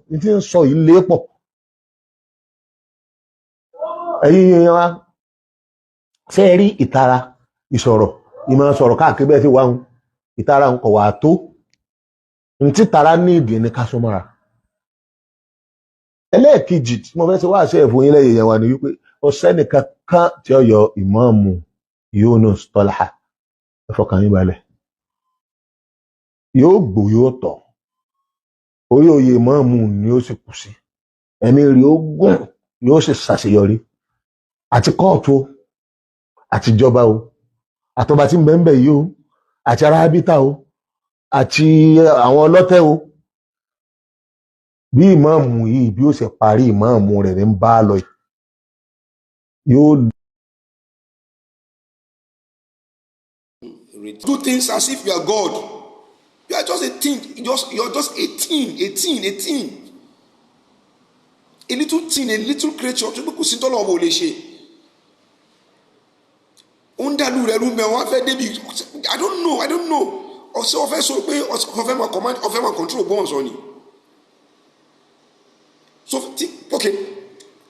ní tí ń sọ yìí lé pọ̀ ẹ̀yin yẹn wa ṣe rí ìtara ìsọ̀rọ̀ ìmọ̀ sọ̀rọ̀ káàkiri bẹ́ẹ̀ sì wá ń ìtara ń kọ̀ wá tó ní títara ní ìdí ní ká súnmọ́ra. ẹlẹ́ẹ̀kejì tí mo fẹ́ ṣe wá ṣe ẹ̀fọ́ yín lẹ́yìn yẹn wà ní wípé ọ̀sẹ́ nìkan kan tí ó yọ ìmáàmù Yunus Tọ́lá ẹ fọkàn yín balẹ̀ yóò gbò yóò tọ̀ orí oyè ìmáàmù ni ó sì kù sí ẹ̀mí rí ó gùn yóò sì ṣàṣeyọrí àti kóòtù àtijọba o àtọba tí ń bẹ ń bẹ yìí o àti arábítà o àti àwọn ọlọ́tẹ̀ o bí ìmáàmù yìí bí ó ṣe parí ìmáàmù rẹ̀ ní bá lọ yóò. Do things as if you are God. You are just a teen. You're just a teen. A little teen, a little creature. Tó kù sí tọ́lọ̀ ọ̀bọ̀ ò lè ṣe. Ó ń dàlú rẹ̀ rúmẹ̀ wọ́n á fẹ́ débi. I don't know. Ọ̀sẹ̀ ọ̀fẹ́ sọ pé ọ̀fẹ́ máa command ọ̀fẹ́ máa control Ogbomoso ni. So okay,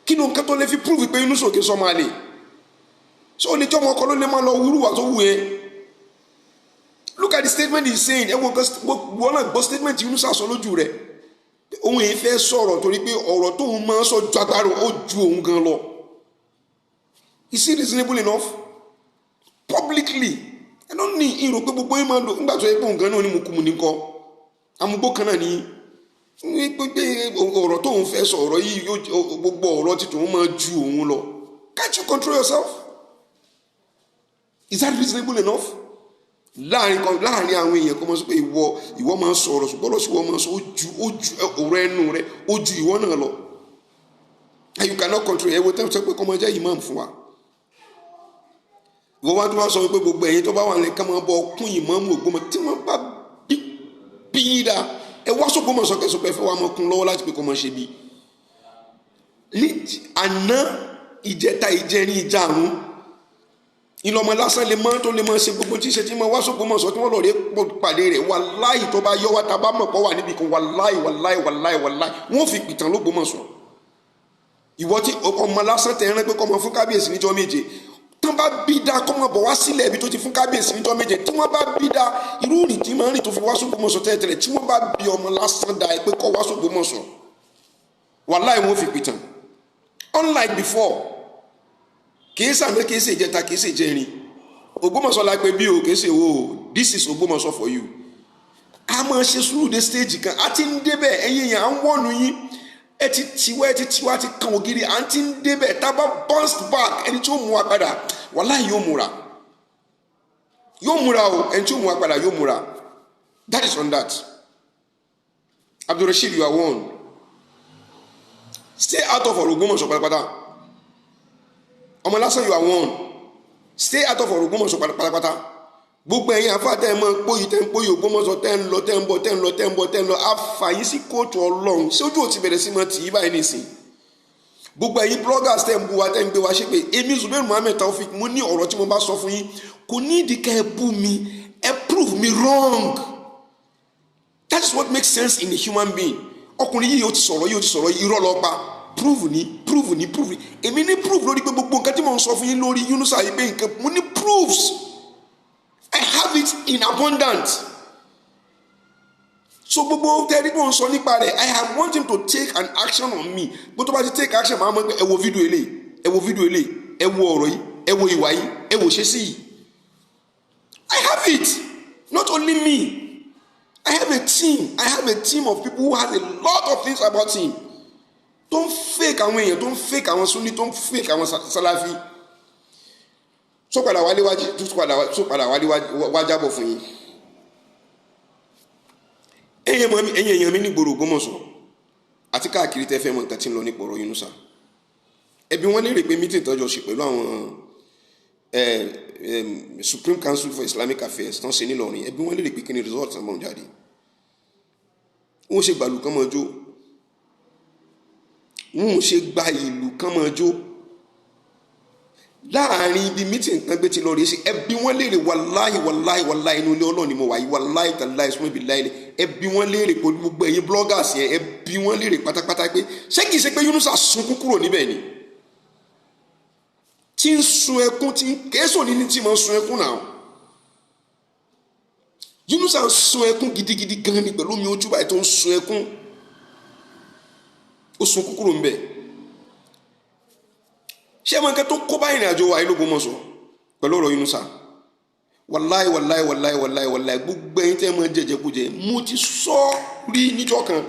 kí ló ń kẹ́tọ́ lè fi prove pé inú sòkè sọ máa lè. So ó lè jọ́ ọmọ ọkọ ló lè máa lọ wúrúwà tó wù yẹn. Look at the statement he's saying. Ẹ wo náà gbọ́ statement Yunus sọ lójú rẹ̀. Òun yìí fẹ́ sọ̀rọ̀ torí pé ọ̀rọ̀ tóun máa ń sọ ju agbára ó ju òun gan lọ. Is it reasonable enough? Publicly. I don't need ìrò pé gbogbo yín máa lò nígbà tó yẹ pé òun gan náà ní mùkúmu ní kọ́. Amúgbó kan náà ní pé ọ̀rọ̀ tóun fẹ́ sọ ọ̀rọ̀ yìí gbogbo ọ̀rọ̀ tí tòun máa ju òun lọ. Can't you control yourself? Is that reasonable enough? Láàrin àwọn èèyàn kọ́ máa sọ pé ìwọ máa ń sọ̀rọ̀ ṣùgbọ́n lọ́sí ìwọ máa ń sọ ó ju ọ̀rọ̀ ẹnu rẹ ó ju ìwọ náà lọ. And you cannot control ẹ̀ wo tẹ́ sọ pé kọ́ máa jẹ́ imam fún wa. Ìwọ wá tó wá sọ pé gbogbo ẹ̀yin tó bá wà lẹ́ka máa bọ̀ kún ìmáàmù Ògbómọ̀ṣọ́ tí wọ́n bá bí yín dá ẹ wá s'Ògbómọ̀ṣọ́ kẹsàn pé fẹ́ wá máa kún lọ́wọ́ láti pé kọ́ máa ṣe bí. Àná ìjẹta ìjẹrin ìjàrún ìlọmọ lásán lè máa tó lè máa ṣe gbogbo tí ṣe tí máa wá s'Ògbómọ̀ṣọ́ tí wọ́n lọ rí pàdé rẹ̀ wàláì tó bá yọ wá tá a bá mọ̀ pọ̀ wà níbi kan wàláì wọ́n fi pìtàn l'Ògbómọ̀ṣọ́. Ìwọ tí ọmọ lásán tẹ̀ ẹran pé kọ́ máa fún kábíyèsí níjọ́ méje tán bá bí dáa kọ́ máa bọ̀ wá sílẹ̀ ibi tó ti fún kábíyèsí níjọ́ méje tí wọ́n bá bí dáa irú rìn tí máa rìn tó fi wá s'Ògbómọ̀ṣọ́ tẹ́lẹ̀ tí wọ́n bá bí ọmọ lásán dáa pé kọ́ wá s'Ògbómọ̀ṣọ́ wàláì wọ́n fi pìtàn. Unlike before kìí sàmì kìí ṣe ìjẹta kìí ṣe ìjẹrin Ògbómọ̀ṣọ́ la pé bí o kìí ṣe wo this is Ògbómọ̀ṣọ́ for you. A máa ṣe sùúrù dé stage kan a ti ń débẹ̀ ẹ̀yin yẹn à ń wọ̀nù yín ẹ ti tiwa ti kan ògiri à ń ti ń débẹ̀ tá a bá bounce back ẹni tí ó mú wa padà wàláhì yóò múra o ẹni tí ó mú wa padà yóò múra. That is on that. Abdulrasheed, you are warned. Stay out of Ògbómọ̀ṣọ́ pátápátá. Ọmọ lásán, you are warned. Stay out of Ògbómọ̀ṣọ́ pátápátá. Gbogbo ẹ̀yin àfáà tẹ́ ẹ mọ́ póyì tẹ́ ń póyì Ògbómọ̀ṣọ́ tẹ́ ń lọ tẹ́ ń bọ̀ àfàyín sí kóòtù Ọlọ́run sójú ò ti bẹ̀rẹ̀ sí mọ́ tì í báyìí nìsín. Gbogbo ẹ̀yin bloggers tẹ́ ń bu wa tẹ́ ń gbé wa ṣépè èmi Zubairu Muhammed Taofik mo ní ọ̀rọ̀ tí mo bá sọ fún yín kò ní ìdí ká ẹ bú mi ẹ prove me wrong. That is what makes sense in a human being. Ọkùnrin yìí yóò ti sọ̀rọ̀ irọ́ ló pa prove ni èmi ní prove lórí pé gbogbo nǹkan tí mo ń sọ fún yín lórí Yunusa yìí pé nǹkan mo ní proofs. I have it in abundance. So gbogbo tẹ́rí bó ń sọ nípa rẹ̀ I have want him to take an action on me. Bó tó bá ti take action máa mọ̀ pé ẹ wo fídíò eléyìí ẹ wo ọ̀rọ̀ yìí ẹ wo ìwà yìí ẹ wo ṣe sí yìí. I have it. Not only me. I have a team of people who has a lot of things about him. Don't fake àwọn èèyàn, don't fake àwọn Sunni, don't fake àwọn Salafi. So padà wálé wá jábọ̀ fún yín. Ẹ̀yin èèyàn mi ní gbòòrò Ògbómọ̀ṣọ́ àti káàkiri tẹ́ fẹ́ mọ̀ nǹkan tí ń lọ ní gbòòrò Yunusa. Ẹbí wọn lérè pé meeting tọ́jọ́ ṣe pẹ̀lú àwọn Supreme Council for Islamic Affairs tán ṣe nílọrin ẹbí wọn lérè pé kí ni result náà jáde. Wọ́n ṣe gbàlù kán mọ́ jó. Wọ́n ṣe gba ìlú kán mọ́ jó. láàrin ibi mítìn tán gbé ti lọ rèé sí ẹbí wọn léèrè wàláhì inú ilé Ọlọ́run ni mo wà yìí wàláhì tàláhì sùnmọ́ ibi láìlẹ̀ ẹbí wọn léèrè pẹ̀lú gbogbo ẹ̀yin bloggers yẹn ẹbí wọn léèrè pátápátá pé ṣé kìí ṣe pé Yunusa sunkún kúrò níbẹ̀ ni tí ń sun ẹkún tí kéésò ní tí mo ń sun ẹkún náà Yunusa ń sun ẹkún gidigidi gan ni pẹ̀lú omi ojú báyìí tó ń sun ẹkún ó sunkún kúrò níbẹ̀ ṣé ẹmọ nǹkan tó kó bá ìrìn àjò wa ìlú Ògbómọ̀ṣọ́ pẹ̀lú ọ̀rọ̀ Yunusa wàláì gbogbo ẹ̀yin tẹ́ mọ́ jẹjẹkújẹ mo ti sọ rí níjọ́ kan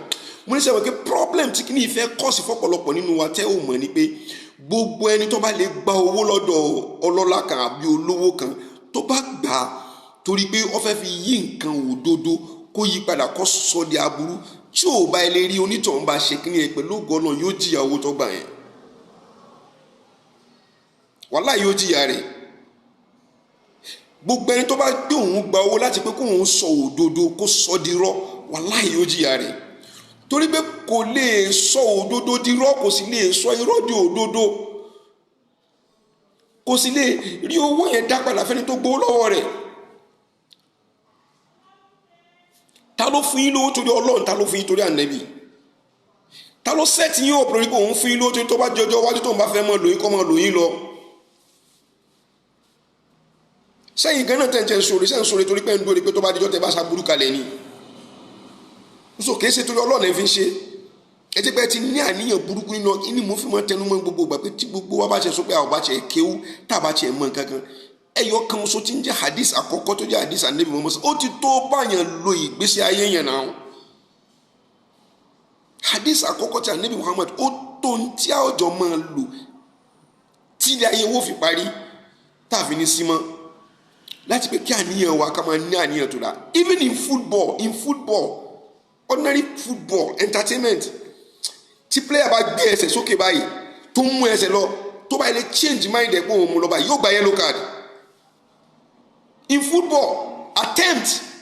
mo ní sẹ́wọ̀n pé problem tí kìíní ìfẹ́ kọ́ọ̀sì fọ́pọ̀lọpọ̀ nínú wa tẹ́ ò mọ̀ ni pé gbogbo ẹni tó bá lè gba owó lọ́dọ̀ ọlọ́lá kan àbí olówó kan tó bá gbà á torí pé ó fẹ́ fi yí nǹkan òdodo kó yí padà kó sọ di aburú tí ò bá ilé rí onítọ̀hún bá ṣe kíní ẹ pẹ̀lú ògo Ọlọ́run yóò jìyà owó tó gbà yẹn wàláhì yóò jìyà rẹ̀ gbogbo ẹni tó bá gbé òun gba owó láti pé kóun sọ òdodo kó sọ di irọ́ wàláhì yóò jìyà rẹ̀ torí pé kò lè sọ òdodo di irọ́ kò sì lè sọ irọ́ di òdodo kò sì lè rí owó yẹn dá padà fẹ́ni tó gbowó lọ́wọ́ rẹ̀ ta ló fún yín lówó torí Ọlọ́run ta ló fún yín torí ànẹ́bì ta ló sẹ́ẹ̀tì yín ọ̀pọ̀ lórí pé òun fún yín lówó torí tó bá jọjọ́ wájú tó ń bá fẹ́ mọ́ lòyìn kọ́ mọ́ lòyìn lọ sẹ́yìn gan náà tẹ̀ ń jẹ́ sórí sẹ́yìn sórí torí pé ń dórí pé tó bá dijọ́ tẹ bá ṣàbúrú kalẹ̀ ni so kìí ṣe torí Ọlọ́run fi ń ṣe ẹ ti pẹ́ ti ní àníyàn burúkú nínú ní mo fi mọ́ tẹnu mọ́ gbogbo ìgbà pé tí gbogbo wa bá ṣe sọ pé àwọn bá ṣe kéwú tá a bá ṣe mọ́ nǹkan kan ẹyọ kan so ti ń jẹ́ hadith àkọ́kọ́ tó jẹ́ hadith Ànábì Muhammad ó ti tó báyàn lo ìgbésí ayé yẹn náà hadith àkọ́kọ́ tí Ànábì Muhammad ó tó ń tí àwùjọ máa lò tí ilé ayé wo fi parí tá a fi ní símọ́ láti pé kí àníyàn wa ká máa ní àníyàn tó dáa even in football ordinary football entertainment tí player bá gbé ẹsẹ̀ sókè báyìí tó ń mú ẹsẹ̀ lọ tó bá ilé change mind ẹ̀ pé òun mú lọ báyìí yóò gba yellow card in football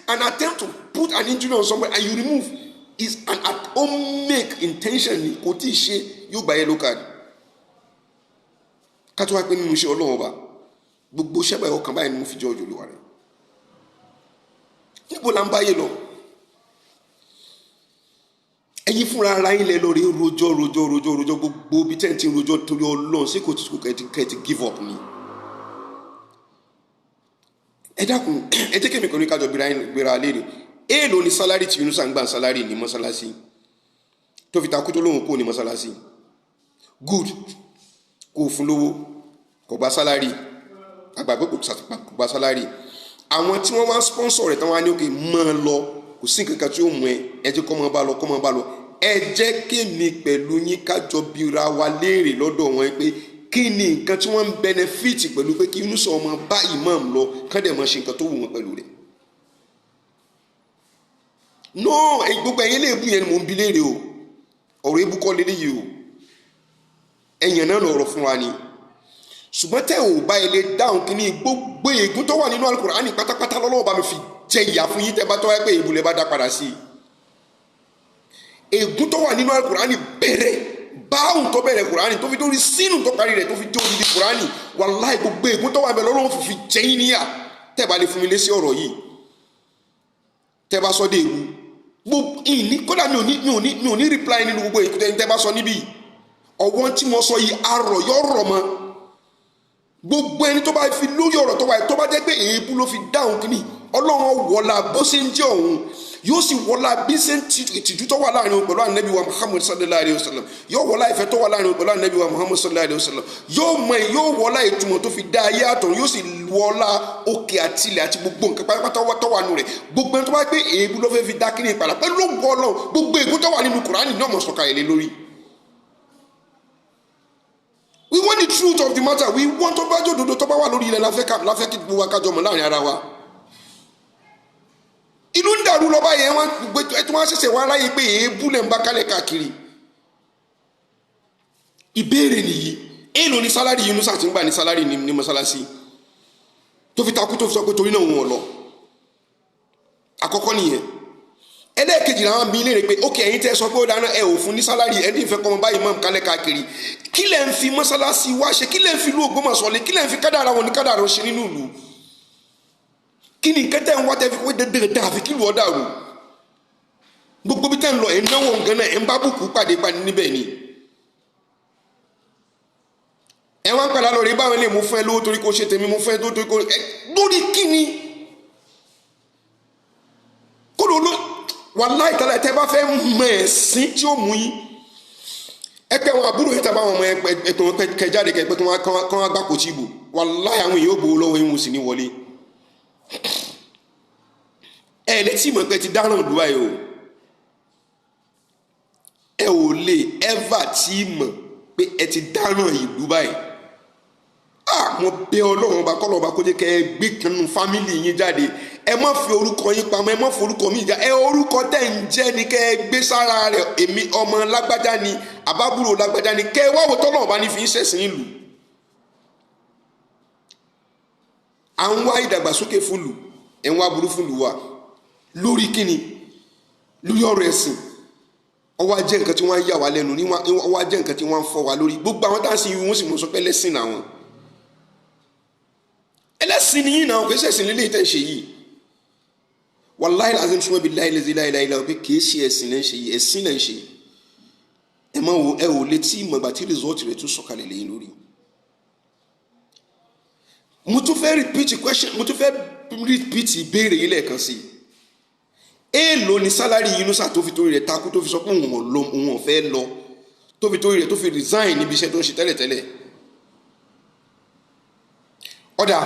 an attempt to put an injury on somebody and you remove is an make intention ni kò tí ì ṣe yóò gba yellow card ká tó wá pé nínú iṣẹ́ Ọlọ́run ọba gbogbo ṣẹ́bà ọkàn báyìí ni mo fi jẹ́ ọjọ́ olúwa rẹ̀ níbo la ń báyé lọ ẹ̀yin fúnra ara yín lẹ lórí rojọ́ gbogbo bí tẹ́ǹtì rojọ́ torí Ọlọ́run sí kò tí kò kẹ́ẹ̀tì give up ni ẹ dákun ẹ jẹ́ kémi kan ní kájọ gbéra léèrè èèlò ni sálárì tí Yunusa ń gbà sálárì ní mọ́sálásí tó fi takú tó lóhùn kó ní mọ́sálásí good kò fún lówó kò gba sálárì àgbàgbé kò gba sálárì àwọn tí wọ́n wá sponsor rẹ̀ tán wá ní òkè máa lọ kò sí nǹkan kan tí ó mú ẹ jẹ́ kọ́ máa bá lọ ẹ jẹ́ kémi pẹ̀lú yín kájọ bíra wa léèrè lọ́dọ̀ wọn pé kí ni nǹkan tí wọ́n ń benefit pẹ̀lú pé kí Yunusa ọmọ bá imam lọ kán dẹ̀ máa ṣe nǹkan tó wù wọ́n pẹ̀lú rẹ̀ no gbogbo ẹ̀yin lè bú yẹn ni mò ń bi léèrè o ọ̀rọ̀ ebú kọ́ lélẹ́yìí o ẹ̀yàn náà lọ̀rọ̀ fún wa ni ṣùgbọ́n tẹ́ ò bá ilé dáhùn kí ní gbogbo ègún tó wà nínú Al-Qur'ani pátápátá lọ́lọ́wọ́ bá mi fi jẹ ìyà fún yín tẹ́ bá tọ́ ẹ pé ìbùlẹ̀ bá dá padà sí ègún tó wà nínú Al-Qur'ani bẹ̀rẹ̀ báhùn tó bẹ̀rẹ̀ Qur'ani tó fi dórí sínú tó parí rẹ̀ tó fi dé odidi Qur'ani wàláhì gbogbo ègún tó wà bẹ̀ lọ́lọ́wọ́ fi jẹ yín níyà tẹ́ bá lè fún mi lé sí ọ̀rọ̀ yìí tẹ́ bá sọ dé ègún gbogbo ìní kódà mi ò ní reply nínú gbogbo ègún tẹ́ bá sọ níbí ọwọ́n tí mo sọ yìí arọ̀ yọ rọ̀ mọ́ gbogbo ẹni tó bá fi lórí ọ̀rọ̀ tó wáyé tó bá jẹ́ pé èébú ló fi dáhùn kínní Ọlọ́run wọlá bó ṣe ń jẹ́ òun yóò sì wọlá bí ṣe ń tìjú tó wà láàrin òun pẹ̀lú ànábì wa Muhammad sallallahu alayhi wa sallam yóò wọlá ìfẹ́ tó wà láàrin òun pẹ̀lú ànábì wa Muhammad sallallahu alayhi wa sallam yóò wọlá ìtumọ̀ tó fi dá ayé àtọ̀run yóò sì wọlá òkè àtilẹ̀ àti gbogbo nǹkan pátápátá tó wà nù rẹ̀ gbogbo ẹni tó bá pé èébú ló fẹ́ fi dá kínní ìpàdà pẹ̀lú Ọlọ́run gbogbo èébú tó wà nínú Kùránì náà mọ̀ sọ̀kalẹ̀ lórí. We want the truth of the matter. We want to bá jòdòdó tó bá wà lórí ilẹ̀ láfẹ́ kí gbogbo wa kájọ mọ̀ láàrin ara wa. Ìlú ń dàrú lọ báyẹn wọ́n ṣẹ̀ṣẹ̀ wá láyé pé èébú lẹ̀ ń bá kálẹ̀ káàkiri. Ìbéèrè nìyí èèlò ní sálárì Yunusa ti ń gbà ní sálárì ní mọ́sálásí tó fi takú tó fi sọ pé torí náà wọn lọ. Àkọ́kọ́ nìyẹn. Ẹlẹ́ẹ̀kejì làwọn bí léèrè pé ókè ẹ̀yin tẹ́ sọ pé ó dáná ẹ ò fún ní sálárì ẹ̀ ní ìfẹ́ kọ́mọ báyìí mọ́ kálẹ̀ káàkiri Kile ń fi Masalasi wá ṣe, Kile ń fi ìlú Ogbomoso lé, Kile ń fi kádàrá wọn ní kádàrá ṣe nínú ìlú. Kí ni nǹkan tẹ́ ń wá tẹ́ fi pé dandan àfi kí ìlú ọ̀dà rò. Gbogbo bí tẹ́ ń lọ ẹ̀ ń náwó nǹkan náà ẹ̀ ń bá bùkún pàdé níbẹ̀ ni. Ẹ wá ń padà lọ rí báwọn ilé mú fún ẹ lówó torí kò ṣe tèmi mú fún ẹ torí kò lórí kí ni. Kó ló wàláhì tálà tẹ́ bá fẹ́ mọ ẹ̀sìn tí ó mú yín. Ẹ pẹ́ wọn àbúrò yìí tàbá àwọn ọmọ ẹ̀tọ́ kẹjáde kẹpẹ́ kí wọ́n gbá kò tí ìbò. Wàláhì àwọn èèyàn ó gbowó lọ́wọ́ yín sì ní wọlé. Ẹ létí ìmọ̀ pé ti dáràn Dubai o. Ẹ ò lè ever tí mọ̀ pé ẹ ti dáràn ìlú báyìí. Mo bẹ̀ Ọlọ́run ọba kọ́lọ́ ọba kó jẹ́ kẹ́ ẹ gbé kanú fámìlì yín jáde. Ẹ má fi orúkọ yín pamọ́, ẹ má fi orúkọ mi jà. Ẹ orúkọ tẹ̀ ń jẹ́ ni kẹ́ ẹ gbé sára rẹ̀. Èmi ọmọ lágbájá ni àbábúrò lágbájá ni kẹ́ ẹ wá wò tọ́lọ́run ọba ní fi ń ṣẹ̀sìn nílùú. À ń wá ìdàgbàsókè fúlù, ẹ̀ ń wá burú fúlù wa. Lórí kíni? Lórí ọ̀rọ̀ ẹ̀sìn. Ọwọ́ ajẹ́ nǹkan tí wọ́n ń yà wá lẹ́nu ní ọwọ́ ajẹ́ nǹkan tí wọ́n ń fọ́ wa lórí. Gbogbo àwọn táà sí ìwé wọn sì mọ̀ sọ pé ẹlẹ́sìn náà wọn. Ẹlẹ́sìn nìyí náà kò ṣẹ̀sìn lílé ìtẹ̀ ṣe yìí. Wallahi lazim súnmọ́ bí láìláìláìláìláì pé kìí ṣe ẹ̀sìn lẹ́ ń ṣe yìí, ẹ̀sìn lẹ́ ń ṣe. Ẹ máa wo ẹ ò létí ìmọ̀ ìgbà tí rìsọ́ọ̀tì rẹ̀ tún sọ̀kalẹ̀ lẹ́yìn lórí. Mo tún fẹ́ repeat ìbéèrè yìí lẹ́ẹ̀kan sí i. Èèlò ni sálárì Yunusa tó fi torí rẹ̀ takú tó fi sọ pé òun ò fẹ́ lọ tó fi torí rẹ̀ tó fi resign níbi iṣẹ́ tó ń ṣe tẹ́lẹ̀tẹ́lẹ̀. Ọ̀dà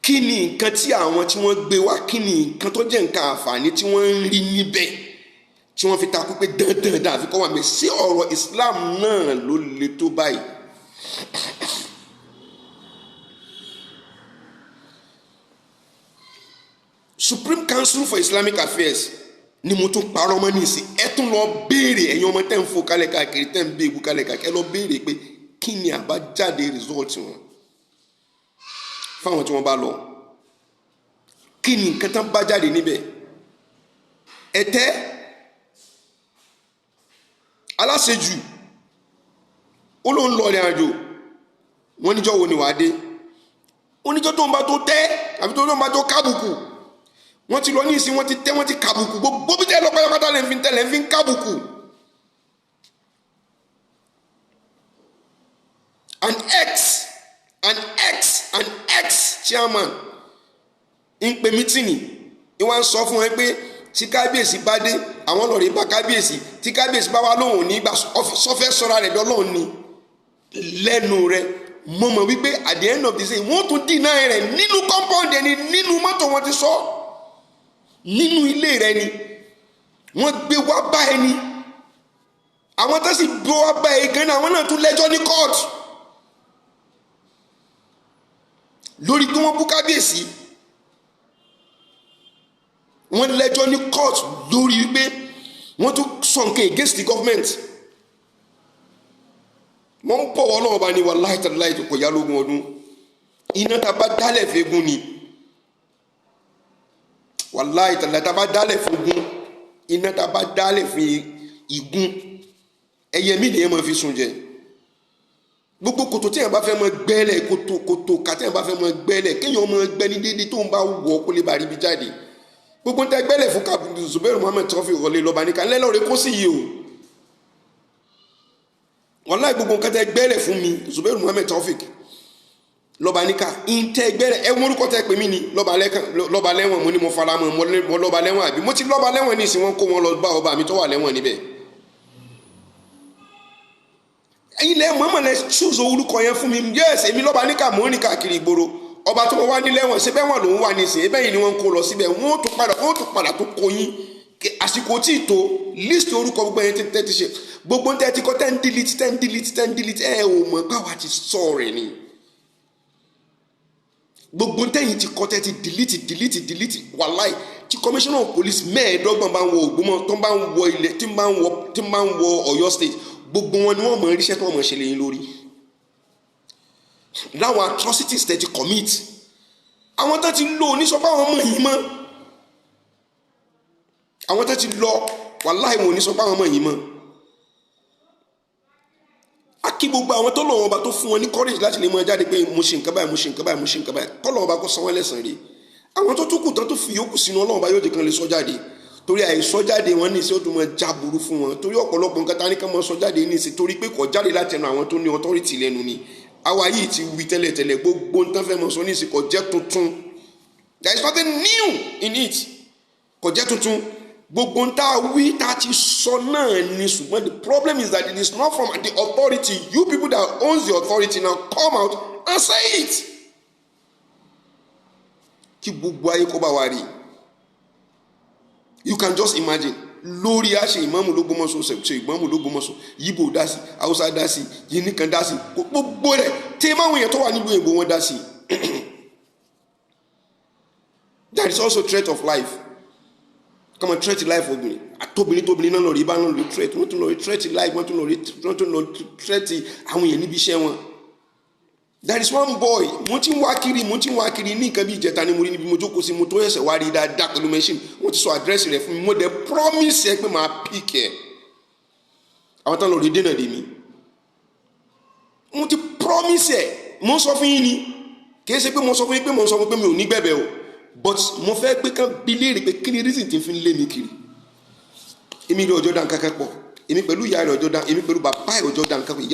kí ni nǹkan tí àwọn tí wọ́n gbé wá, kí ni nǹkan tó jẹ́ nǹkan àǹfààní tí wọ́n ń rí níbẹ̀ tí wọ́n fi takú pé dandan àfi kọ́ wà mí sí ọ̀rọ̀ Islam náà ló le tó báyìí. Supreme Council for Islamic Affairs ni mo tún parọ́ mọ́ nísìn. Ẹ tún lọ béèrè ẹ̀yin ọmọ tẹ́ ń fò kálẹ̀ káàkiri tẹ́ ń bẹ egbò kálẹ̀ káàkiri ẹ lọ béèrè pé kí ni àbájáde result wọn fáwọn tí wọ́n bá lọ. Kí ni nǹkan tán bá jáde níbẹ̀? Ẹ̀tẹ́ aláṣejù ó ló ń lọ ìrìn àjò wọ́n níjọ́ wo ni wàá dé? Oníjọ́ tó ń bá tó tẹ́ àbí tó ń bá tó kábùkù. Wọ́n ti lọ ní ìsìn wọ́n ti tẹ́ wọ́n ti kàbùkù gbogbo bí tẹ́ lọ pátápátá lè fi tẹ́lẹ̀ fi ń kàbùkù. An ex chairman ń pe mítìnì ìwọ́n sọ fún ẹ pé tí kábíyèsí bá dé àwọn lọ́ọ̀rẹ́ bá kábíyèsí tí kábíyèsí bá wà lóhùn ní ìgbà sọfẹ́ sọ́ra rẹ̀ dọ́lọ́hùn ni lẹ́nu rẹ̀ mo mọ̀ wípé at the end of the day wọ́n tún dínà rẹ̀ nínú compound ẹni nínú mọ́tò wọn ti sọ nínú ilé rẹ̀ ni wọ́n gbé wá bá ẹni àwọn tó sì gbé wá bá ẹ gan-an àwọn náà tún lẹ́jọ́ ní court lórí pé wọ́n bú kábíyèsí wọ́n lẹ́jọ́ ní court lórí wípé wọ́n tún sọ nǹkan against the government. Wọ́n ń bọ̀ wọ́n náà bá ní wallahi tallahi tó kọjá lógún ọdún iná tá a bá dálẹ̀ fẹ́gun ni wallahi tallahi tá a bá dálẹ̀ fẹ́gun iná tá a bá dálẹ̀ fẹ́ igun ẹyẹ mi nìyẹn máa fi sùn jẹ gbogbo kòtò tí yẹn bá fẹ́ mọ gbẹ́lẹ̀ kòtò kàtí yẹn bá fẹ́ mọ gbẹ́lẹ̀ kéèyàn mọ gbẹ́ ní déédéé tó ń bá wọ̀ kó lè bá rí bí jáde gbogbo ń tẹ́ gbẹ́lẹ̀ fún kábùkù Zubairu Muhammed Tọ́fì ìrọ̀lẹ́ lọ́ba níkan lẹ́lọ́ọ̀rẹ́ kó sì yìí o. Wallahi gbogbo nǹkan tẹ́ gbẹ́lẹ̀ fún mi Zubairu Muhammed Taofik lọ́ba níka ìntẹ́ gbẹ́lẹ̀ ẹ wọ́n orúkọ tẹ́ pè mí ni lọ́ba lẹ́wọ̀n mo ní mo fara mọ́ mo lọ́ba lẹ́wọ̀n àbí mo ti lọ́ba lẹ́wọ̀n ní ìsìn wọn kó wọn lọ bá ọba mi tó wà lẹ́wọ̀n níbẹ̀. ẹ̀yin lẹ́ mọ́mọ́ lẹ ṣùzọ orúkọ yẹn fún mi yes èmi lọ́ba níka mò ń rìn káàkiri ìgboro ọba tó wá ní lẹ́wọ̀n ṣe bẹ́ẹ̀ wọ̀n lòún wà ní ìsìn ẹbẹ́ yìí ni wọ́n kó lọ síbẹ̀ wọ́n tún padà tó kó yín àsìkò tí ì tó list orúkọ gbogbo yẹn tẹ́ ti ṣe gbogbo ń tẹ́ ti kọ́ 10 delete ẹ ò mọ̀ báwa ti sọ rẹ̀ ni gbogbo ń tẹ́yìn ti kọ́ tẹ́ ti delete wàláì tí commissioner of police mẹ́ẹ̀ẹ́dọ́gbọ̀n bá ń wọ Ògbómọ̀ tó bá ń wọ ilẹ̀ tí bá ń wọ Ọ̀yọ́ state gbogbo wọn ni wọ́n mọ̀ iríṣẹ́ tí wọ́n mọ̀ ṣe lẹ́yìn lórí láwọn atrocities tẹ́ ti commit àwọn tó ti lò ní sọ pé àwọn ọmọ yìí mọ́ àwọn tó ti lọ wàláì wọn ò ní sọ pé àwọn ọmọ yìí mọ́ gbogbo àwọn tó lọ́wọ́ ọba tó fún wọn ní courage láti lè mọ jáde pé mo ṣe nǹkan báyìí mo ṣe nǹkan báyìí mo ṣe nǹkan báyìí kọ́ lọ́wọ́ ọba kó san wọ́n lẹ́san rí àwọn tó tún kù tán tó fi yókù sínú Ọlọ́run ọba yóò jẹ́ kan lè sọ jáde torí àìsọ jáde wọn ní ìṣe ó tún mọ jáburú fún wọn torí ọ̀pọ̀lọpọ̀ nǹkan tá ní ká mọ sọ jáde ní ìṣe torí pé kò jáde láti ẹnu àwọn tó ní authority lẹ́nu ni àwa yìí ti wí tẹ́lẹ̀tẹ́lẹ̀ gbogbo nǹkan fẹ́ mọ sọ ní ìṣe kò jẹ́ tuntun there is nothing new in it kò jẹ́ tuntun gbogbo nta wí tá ti sọ náà ni ṣùgbọ́n the problem is that it is not from the authority you people that owns the authority now come out and say it kí gbogbo ayé kó bá wa rí you can just imagine lórí àṣẹ ìmáàmù l'Ógbómọ̀ṣọ́ ṣe ìmáàmù l'Ógbómọ̀ṣọ́ yíbò dá sí haúsá dá sí yìí kan dá sí gbogbo rẹ̀ tí máwọn èèyàn tó wà nílùú èbó wọn dá sí there is also threat of life come on threat life obìnrin tóbìnrin náà lọ rí bá náà lọ threat wọ́n tún lọ rí threat life wọ́n tún lọ threat àwọn èèyàn níbi iṣẹ́ wọn there is one boy mo ti ń wá kiri ní nǹkan bí ìjẹta ni mo rí níbi mo jókòó sí mo tó ẹsẹ̀ wá rí dáadáa pẹ̀lú machine wọ́n ti sọ àdírẹ́sì rẹ̀ fún mi mo dẹ̀ promise ẹ pé màá pick ẹ àwọn tán lọ rí dènà dè mí mo ti promise ẹ mo sọ fún yín ni kì í ṣe pé mo sọ fún yín pé mo sọ fún pé mi ò ní bẹ̀bẹ̀ o but mo fẹ́ pé kán bí léèrè pé kí ni reason ti fi ń lé mi kiri èmi rí ọjọ́ dá nǹkan kan pọ̀ èmi pẹ̀lú ìyá rẹ̀ ọjọ́ dá èmi pẹ̀lú bàbá ẹ̀ ọjọ́ dá nǹkan pọ̀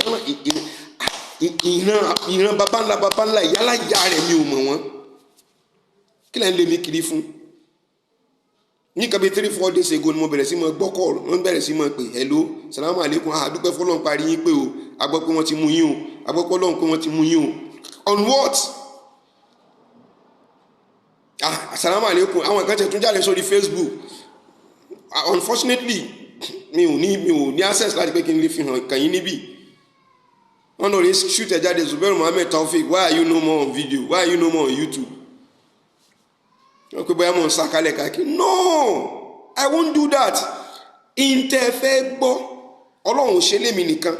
ìran baba ńlá ìyálà ìyá rẹ̀ mi ò mọ̀ wọ́n kí lẹ́ ń lé mi kiri fún ní nǹkan bíi 3-4 days ago ni mo bẹ̀rẹ̀ sí mọ gbọ́ call wọ́n bẹ̀rẹ̀ sí mọ pé hello salamu alaikum àdúpẹ́ fọlọ́n parí yín pé o agbọ́ pé wọ́n ti mú yín o agbọ́ pé ọlọ́run pé wọ́n ti mú yín o on what salamu alaikum àwọn kan tẹ̀ tún jáde sórí Facebook unfortunately mi ò ní access láti pé kí n lè fi hàn kàn yín níbí wọ́n lọ rí shoot ẹ̀ jáde Zubairu Muhammed Taofik why are you no more on video why are you no more on YouTube wọ́n pe bóyá mo ń sàkálẹ̀ káàkiri no I won't do that ìntẹ̀fẹ́ gbọ́ ọlọ́run ò ṣe lémi nìkan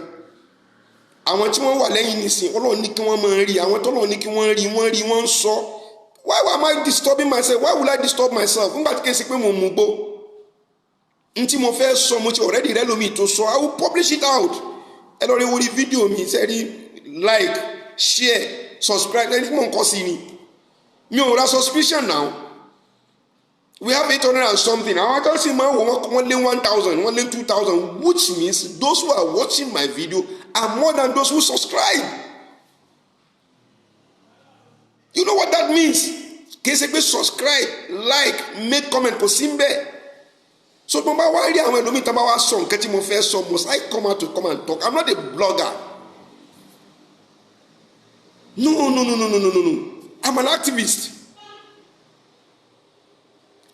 àwọn tí wọ́n wà lẹ́yìn nísìn ọlọ́run ní kí wọ́n máa rí àwọn tọ́lọ́run ní kí wọ́n rí wọ́n ń sọ why am I disturbing myself why will I disturb myself nígbà tí kì í ṣe pé mo mú gbó n tí mo fẹ́ sọ mo ti already rẹ́ lómi tó sọ I will publish it out ẹ lọ rí orí fídíò mi sẹ́rí like share subscribe ẹni tí mo ń kọ́ sí ni mi ò ra subscription now we have 800 and something àwọn akẹ́kọ̀ọ́ máa ń wò wọ́n lé 1,000 wọ́n lé 2,000 which means those who are watching my video are more than those who subscribe you know what that means kì í ṣe pé subscribe like make comment kò sí ń bẹ́ẹ̀ so tó bá wá rí àwọn ẹlòmíì tó bá wá sọ nǹkan tí mo fẹ́ sọ must I come out to come and talk I'm not a blogger no I'm an activist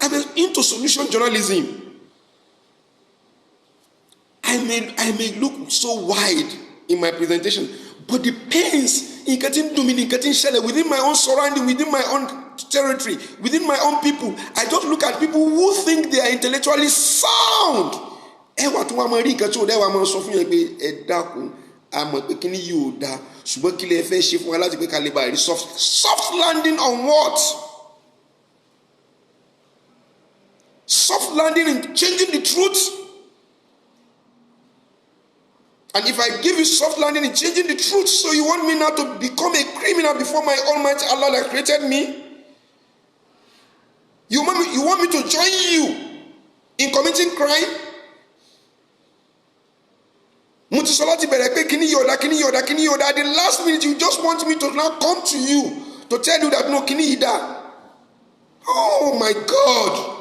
I'm into solution journalism I may look so wide in my presentation but the pains nǹkan tí ń dùn mí nǹkan tí ń ṣẹlẹ̀ within my own surrounding within my own territory within my own people I just look at people who think they are intellectually sound ẹ wà tó wà máa rí nǹkan tí ò dẹ́ wà máa sọ fún yẹn pé ẹ dákun àmọ́ pé kíní yìí ò dáa ṣùgbọ́n kí lè fẹ́ ṣe fún wa láti pé ká lè bá rí soft landing on what soft landing in changing the truth and if I give you soft landing in changing the truth so you want me now to become a criminal before my almighty Allah that created me you want me to join you in committing crime mo ti sọ láti bẹ̀rẹ̀ pé kíní yọ̀dá the last minute you just want me to now come to you to tell you that no kíní yìí dá oh my God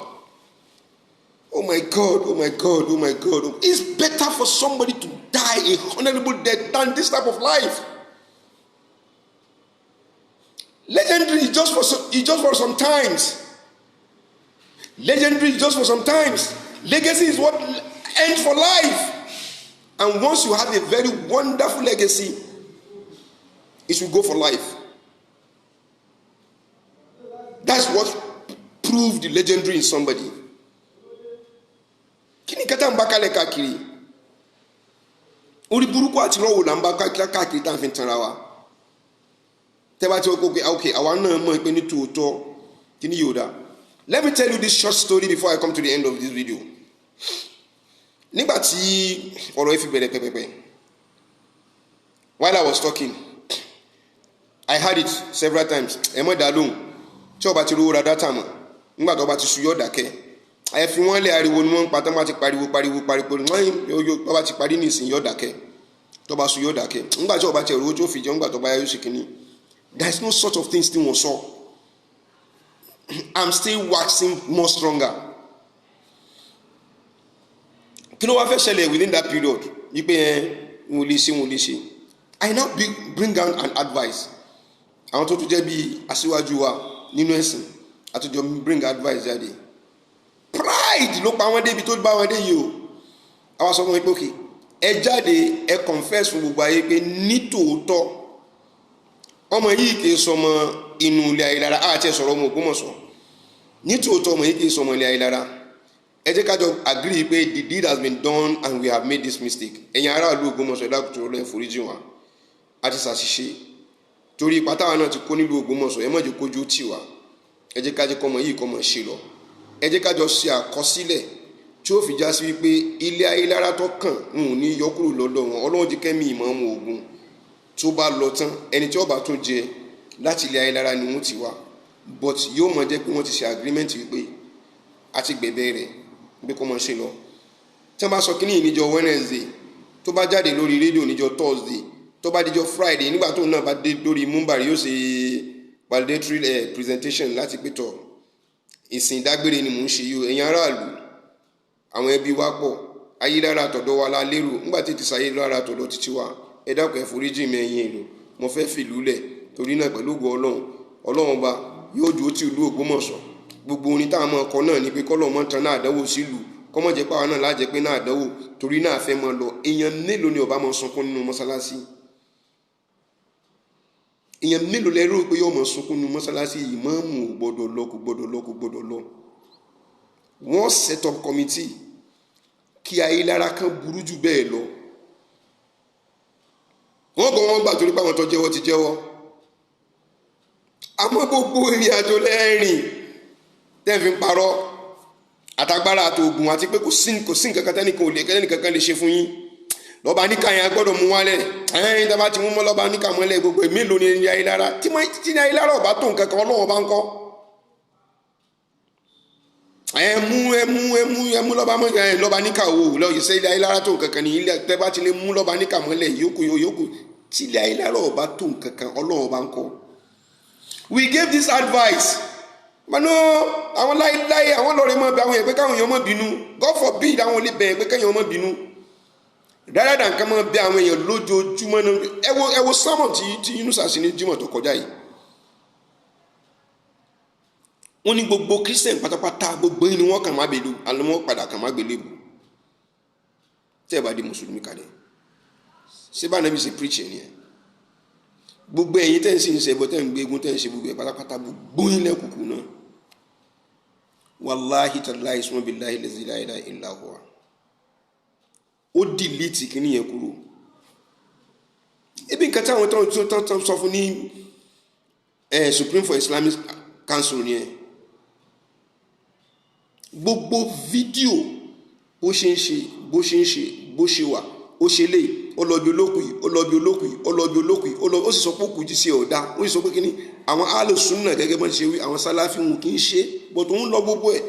it's better for somebody to die a honorable death than this type of life legendary is just for some times legendary is just for some times legacy is what ends for life and once you have a very wonderful legacy it will go for life that's what proved the legendary in somebody kí ni kẹta ń bá kálẹ̀ káàkiri orí burúkú àti rọ́wò là ń bá káàkiri tá à ń fi tanra wa tẹ́bá tí ó kó pé okay àwa náà mọ̀ pé ní tòótọ́ kí ni yóò dá let me tell you this short story before I come to the end of this video nígbà tí ọ̀rọ̀ yìí fi bẹ̀rẹ̀ pẹ́pẹ́pẹ́ while I was talking I heard it several times ẹ mọ̀ dá lóhùn tí ọba ti rówó ra dátà mọ̀ nígbà tó ọba ti sùn yọ̀ dákẹ́ ẹ fi wọ́n lé ariwo ni wọ́n ń pa tán bá ti pariwo wọ́n ọba ti parí ní ìsìn yọ̀ dákẹ́ tó bá sùn yọ̀ dákẹ́ nígbà tí ọba ti ẹ̀rọ tó fi jẹun nígbà tó bá yá yóò ṣe kínní. There is no sort of things tí wọ́n sọ. I'm still waxing more stronger. Kí ló wá fẹ́ ṣẹlẹ̀ within that period yí pé wọ́n lè ṣe. I now bring down an advice. Àwọn tó tún jẹ́ bí aṣíwájú wa nínú ẹ̀sìn àtúnjọ bring advice jáde. Pride ló pa wọ́n débi tó bá wọn dé yìí o. Àwọn sọ fún mi pé okay ẹ jáde ẹ confess fún gbogbo ayé pé nítòótọ́ ọmọ yìí kì í sọmọ inú ilé Ayélára àti ẹ̀sọ̀rọ̀ ọmọ Ògbómọ̀ṣọ́ nítòótọ́ ọmọ yìí kì í sọmọ ilé Ayélára ẹ jẹ́ kájọ agree pé the deed has been done and we have made this mistake ẹ̀yin aráàlú Ògbómọ̀ṣọ́ ẹ̀dá kùtù ọlọ́ọ̀ foríjì wa a ti ṣàṣìṣe torí ipa táwa náà ti kó nílùú Ògbómọ̀ṣọ́ ẹ má jẹ́ kójú tì wá ẹ jẹ́ kájọ kọ́mọ yìí kọ́mọ ṣe lọ ẹ jẹ́ kájọ ṣe àkọsílẹ̀ tí ó fi já sí wípé ilé Ayélára tó kàn ń ní yọkúrò lọ́dọ̀ wọn Ọlọ́run ti kẹ́mi ìmọ̀ọ́mù Ògún tó bá lọ tán ẹni tí ó bá tún jẹ láti ilé Ayélára ni wọ́n ti wá but yóò mọ̀ jẹ́ pé wọ́n ti ṣe agreement wípé àti gbẹ̀bẹ̀ rẹ̀ bí kò mọ̀ ṣe lọ tí wọ́n bá sọ kí ní ìníjọ Wednesday tó bá jáde lórí rédíò níjọ Thursday tó bá díjọ Friday nígbà tó náà bá dé lórí Múmbàrí yóò ṣe validatory presentation láti pé tọ̀ ìsìn ìdágbére ni mò ń ṣe yìí ẹ̀yin aráàlú àwọn ẹbí wa pọ̀ Ayélára tọ̀dọ̀ wa la lérò nígbà tí ti ṣàyè lára tọ̀dọ̀ títí wa ẹ dákun ẹ foríjì mi ẹ̀yin èrò mo fẹ́ fìlú lẹ̀ torí náà pẹ̀lú ògo Ọlọ́run ọba yóò dúró tí ìlú Ògbómọ̀ṣọ́ gbogbo orin táwọn ọmọ ọkọ náà ní pé kọ́lọ́ mọ́ tan náà àdánwò sílùú kọ́mọ̀ jẹ́ pàwọn náà lájẹ́ pé náà àdánwò torí náà fẹ́ mọ́ lọ èèyàn mélòó ni ọba mọ́ sunkún nínú mọ́sálásí èèyàn mélòó lẹ́rú pé yóò mọ́ sunkún nínú mọ́sálásí ìmáàmù kò gbọ́dọ̀ lọ wọ́n set up committee kí Ayélára kan burú jù bẹ́ẹ̀ lọ wọ́n gbà torí pàwọn tó jẹ́wọ́ ti jẹ́wọ́ àmọ́ gbogbo ìrìn àjò lẹ́rìn tẹ́ẹ̀fì ń parọ́ àtagbára àtògùn àti pé kò sí nǹkan kan tẹ́nìkan lè ṣe fún yín lọ́ba níkà yẹn gbọ́dọ̀ mú wálẹ̀ ẹ̀yìn tá bá ti mú mọ́ lọ́ba níkà mọ́lẹ̀ gbogbo mélòó ni ní Ayélára tí ní Ayélára ọ̀bá tó nǹkan kan Ọlọ́run bá ń kọ́ ẹmú lọ́ba níkà wò lọ́yìn sẹ́ ilé Ayélára tó nǹkan kan ní ilé tẹ́ bá ti lè mú lọ́ba níkà mọ́lẹ̀ yòókù tí ilé Ayélára ọ̀bá tó nǹkan kan Ọlọ́run bá ń kọ́. We gave this advice mano àwọn láíláí àwọn lọ́ọ̀rẹ́ mọ́ bí àwọn yẹn pé káwọn èèyàn mọ́ bínú God forbid àwọn olè bẹ̀rẹ̀ pé káwọn mọ́ bínú dáadáa dàn ká mọ́ bí àwọn èèyàn lójoojúmọ́ náà ẹ wo sámọ̀ tí Yunusa sí ní Jímọ̀ tó kọjá yìí wọ́n ní gbogbo Christian pátápátá gbogbo yìí ni wọ́n kàn má gbèlú àlọ́mọ́ padà kàn má gbèlú tẹ́ ẹ bá di mùsùlùmí kalẹ̀ ṣé bá nàbí ṣe preach ẹ̀ nìyẹn gbogbo ẹ̀yin tẹ́ ń sì ń ṣe ẹbọ tẹ́ ń gbégun tẹ́ ń ṣe gbogbo ẹ̀ pátápátá gbogbo yín lẹ́kùkù náà wàláhì tàláhì sùnmọ́ billahi la ilaha illa huwa ó dìlítì kí nìyẹn kúrò ebi nǹkan táwọn tó sọ fún ní Supreme for Islamic Council nìyẹn gbogbo fídíò bó ṣe wà ó ṣe lè ọlọ́bí olókùí ó sì sọ pé òkú jí sí ọ̀dá ó sì sọ pé kíní àwọn alùsùnnà gẹ́gẹ́ bọ́n ti ṣe wí àwọn sálàfí wọn kì í ṣe bọ́t òun lọ gbogbo ẹ̀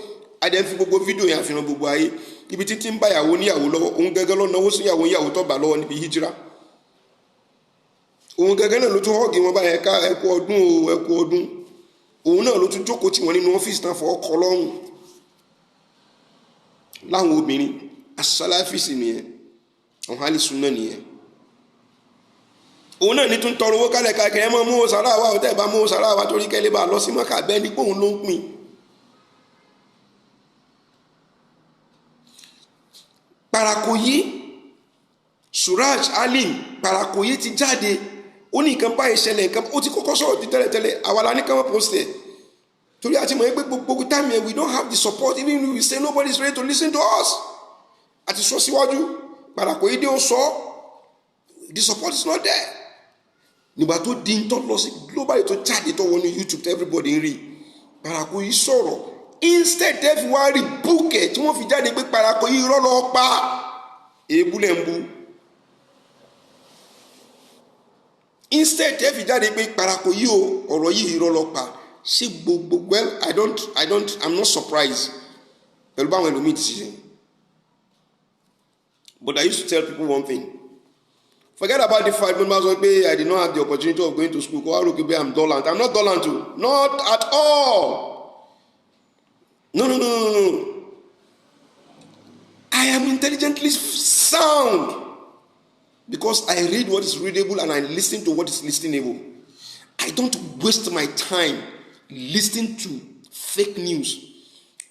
adẹ́ fi gbogbo fídíò yẹn àfihàn gbogbo ayé ibi títí ń bá ìyàwó níyàwó lọ́wọ́ òun gẹ́gẹ́ lọ́ náwó sí ìyàwó tó bá lọ́wọ́ níbi hijira òun gẹ́gẹ́ náà ló tún họ́ọ̀gì wọn báyẹn ká ẹkú ọdún òun náà ló tún jókòó tí wọ́n nínú ọ́fíìsì náà fọ́ ọkọ̀ lọ́rùn láwọn obìnrin asálàfíìsì nìyẹn àwọn alìsùn náà nìyẹn òun náà ní tún tọrọ owó kálẹ̀ káàkiri ẹ mọ́ mú sàrà wá ọ̀tẹ́ ìbá mú sàrà wá torí kẹ́lẹ́ bá lọ sí mọ́kà bẹ́ẹ̀ ní pòun ló ń pín Parakoyi Suraj Alim Parakoyi ti jáde ó ní nǹkan báyìí ṣẹlẹ̀ nǹkan ó ti kọ́kọ́ sọ̀rọ̀ ti tẹ́lẹ̀tẹ́lẹ̀ àwa la ní ká wọ́n post ẹ̀ torí àti mọ̀ pé gbogbo time yẹn we don't have the support even if we say nobody is ready to listen to us àti sọ síwájú Parakoyi dé ó sọ the support is not there nígbà tó di ń tọ́ lọ sí global tó jáde tó wọnú YouTube tó everybody ń rí Parakoyi sọ̀rọ̀ instead tẹ́ fi wá rí búkẹ̀ tí wọ́n fi jáde pé Parakoyi irọ́ lọ pa èébú lẹ́ ń bú instead tẹ́ fi jáde pé parako yìí o ọ̀rọ̀ yìí irọ́ ló pa ṣé gbogbo well I'm not surprised pẹ̀lú báwọn ẹlòmíì ti ṣe. But I used to tell people one thing. Forget about the 5 members of I did not have the opportunity of going to school. I'm dull. I'm not dull too. Not at all. No. I am intelligently sound because I read what is readable and I listen to what is listenable. I don't waste my time listening to fake news.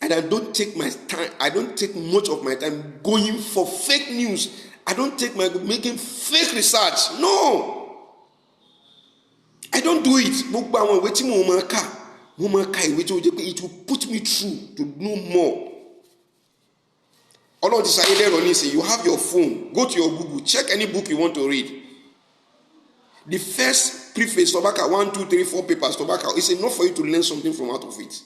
And I don't take much of my time going for fake news. I don't take making fake research. No. I don't do it. It will put me through to know more. All of this you have your phone. Go to your Google. Check any book you want to read. The first preface, tobacco, 1, 2, 3, 4 papers, tobacco, is enough for you to learn something from out of it.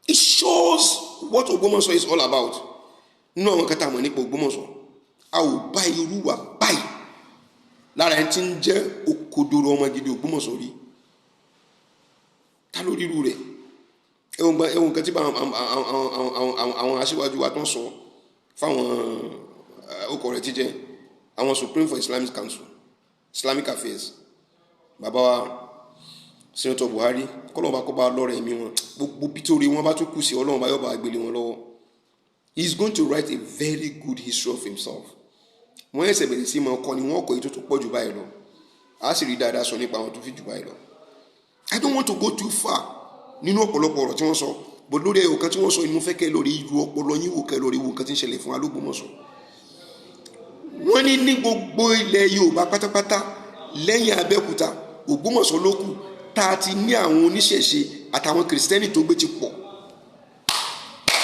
It shows what Ogbomoso is all about. No one can tell me Ogbomoso. I will buy you buy. Lára ẹni tí ń jẹ́ òkodoro ọmọ gidi Ogbomoso rí. Ta ló ríru rẹ̀? Ẹ̀wọ̀n kan tí àwọn aṣíwájú wa tó ń sọ fáwọn ọkọ̀ rẹ̀ jíjẹ́ àwọn Supreme for Islamic Council, Islamic Affairs. Bàbá wa Senator Buhari kọ́lọ́n bá kọ́ bá lọ́rọ̀ ẹ̀mí wọn gbogbo bítorí wọn bá tún kù sí Ọlọ́run bá yọ̀ bá gbélé wọn lọ́wọ́. He is going to write a very good history of himself. Wọ́n ẹ̀sẹ̀ bẹ̀rẹ̀ sí máa kọ́ ni wọ́n kọ́ èyí tó pọ̀ jù báyìí lọ. A sì rí dáadáa sọ nípa àwọn tó fi jù báyìí lọ. I don't want to go too far nínú ọ̀pọ̀lọpọ̀ ọ̀rọ̀ tí wọ́n sọ bó lórí ẹ̀yọ̀ kan tí wọ́n sọ inú fẹ́ kẹ́ lórí ìlú ọpọlọ yín wò kẹ́ lórí ìwò kan tí ń ṣẹlẹ̀ fún Ogbomoso. Wọ́n ní gbogbo ilẹ̀ Yorùbá pátápátá lẹ́yìn Abẹ́òkúta Ogbomoso ló kù tá a ti ní àwọn oníṣẹ̀ṣe àtàwọn kìrìsìtẹ́nì tó gbé ti pọ̀.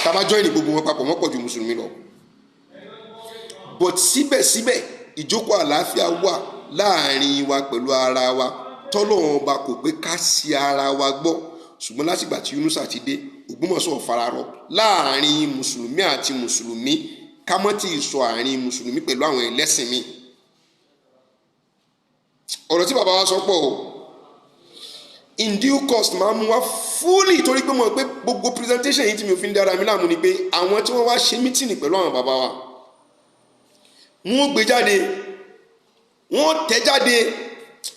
Tá bá join gbogbo wọn papọ̀ wọ́n pọ̀ ju mùsùlùmí lọ. But síbẹ̀síbẹ̀ ìjókòó àlàáfíà wà láàrin wa pẹ̀lú ara wa tọ́lọ́run ọba kò pé ká sí ara wa gbọ́ ṣùgbọ́n látìgbà tí Yunusa ti dé Ogbomoso fararọ láàrin mùsùlùmí àti mùsùlùmí ká mọ́ tí ì sọ àárín mùsùlùmí pẹ̀lú àwọn ẹlẹ́sìn mi. Ọ̀rọ̀ tí bàbá wa sọ pọ̀ o in due course máa mú wa fully torí pé mo pé gbogbo presentation yìí tí mi ò fi ń dára mi láàmú ni pé àwọn tí wọ́n wá ṣe mítìnì pẹ̀lú àwọn bàbá wa wọ́n gbé jáde wọ́n tẹ̀ jáde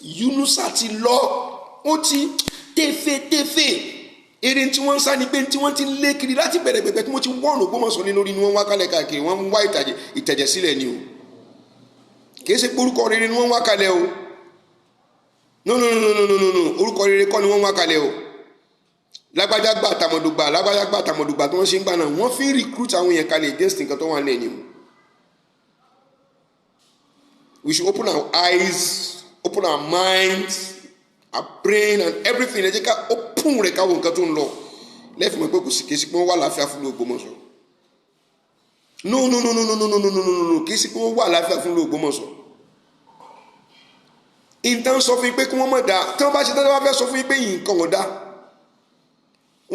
Yunusa ti lọ ó ti tẹ́fẹ́tẹ́fẹ́ eré tí wọ́n ń sá ni pé tí wọ́n ti lé kiri láti bẹ̀rẹ̀ pẹ̀pẹ̀ tí wọ́n ti wọ́n Ogbomoso ní lórí ni wọ́n wá kálẹ̀ káàkiri wọ́n ń wá ìtẹ̀jẹ̀ sílẹ̀ ni o kìí ṣe pé orúkọ rere ni wọ́n wá kalẹ̀ o no orúkọ rere kọ́ ni wọ́n wá kalẹ̀ o lágbájá gbà tàmọ̀dùgbà tí wọ́n ṣe ń gbà náà wọ́n fi ń recruit àwọn èèyàn kalẹ̀ against nǹkan tó wà lẹ́yìn o. We should open our eyes, open our minds, our brain and everything. Ẹ jẹ́ ká open rẹ̀ káwọn nǹkan tó ń lọ lẹ́fì mọ̀ pé kò sì kìí sí pé wọ́n wà láàfíà fún Ogbomoso. No kìí sí pé wọ́n wà láàfíà fún Ogbomoso. Ìtàn sọ fún yín pé kí wọ́n mọ̀ dá tí wọ́n bá ṣe tán tí wọ́n fẹ́ sọ fún yín pé nǹkan wọn dá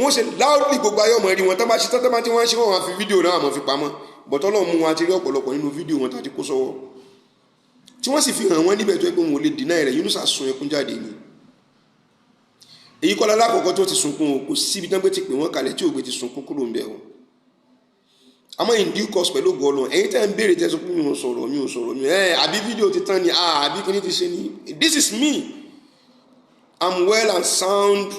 wọ́n ṣe loudly gbogbo ayé ọmọ rí wọn tí wọ́n bá ṣe tán tí wọ́n ṣe wọ́n máa fi fídíò náà àmọ́ fi pamọ́ bọ̀tọ́ lọ́ọ́ mú wọn àti rí ọ̀pọ̀lọpọ̀ nínú fídíò wọn tàbí kó sọ́wọ́ tí wọ́n sì fi hàn wọ́n níbẹ̀ tó yẹ pé wọn ò lè deny rẹ̀ Yunusa sun ẹkún jáde ni èyí kọ́lá lákòókò tó ti sunkún o kò síbi tán pé ti pè wọ́n kalẹ̀ tí ògbé ti sunkún kúrò ń bẹ̀ o àmọ́ in due course pẹ̀lú ògo Ọlọ́run ẹ̀yin tẹ́ ń béèrè tẹ́ sọ pé mi ò sọ̀rọ̀ àbí fídíò ti tán ni àbí kíní ti ṣe ni this is me I'm well and sound